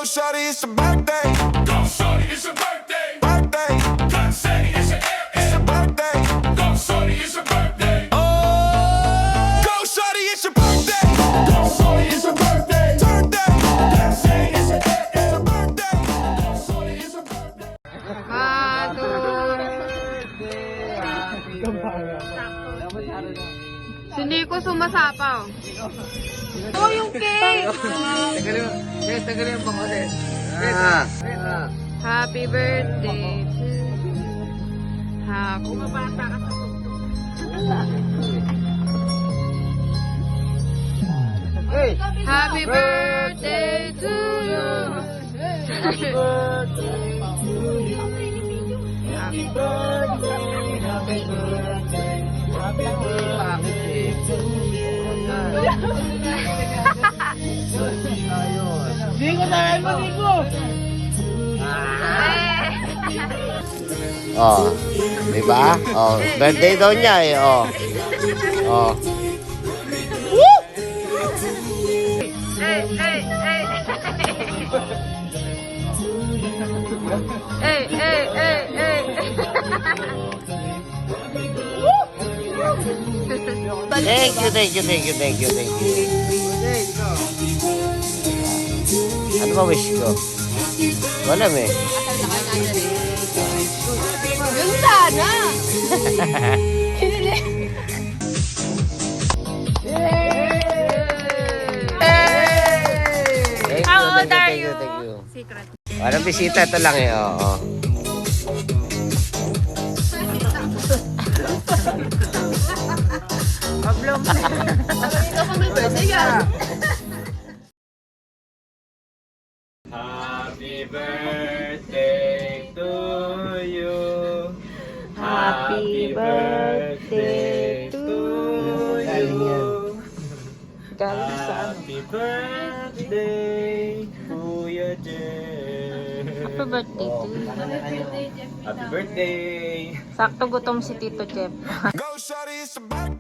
shawty, it's your birthday. Go shorty, it's your birthday. Birthday. God say it's your It's your birthday. Go shorty, it's your birthday. Oh, go shawty, it's your birthday. Go shorty, it's your birthday. Turn down. God say it's your birthday. Go shorty, it's your birthday. Si Nico sumasapaw. Oh, yung cake! Tagalin mo ulit. Happy birthday to Happy bata ka Happy birthday to you. Happy birthday to you. Happy birthday, happy birthday, happy birthday to you. Nico, tayo mo, Nico! Oh, di ba? Oh, birthday daw niya eh. Oh. Oh. Hey, hey, hey. Hey, hey, hey, hey. Thank you, thank you, thank you, thank you, thank you. Ano ba wish ko? Wala eh. Yun sana. Thank How you, old are thank you, you? thank you. Secret. Walang bisita, ito lang eh. Oo. Problem. Ito kung may birthday yan. Happy birthday to you. Happy birthday to you. Galing sa ano? Happy birthday, Kuya Jeff. Happy birthday to you. Happy birthday. Sakto gutom si Tito Jeff. Go shawty, it's your birthday.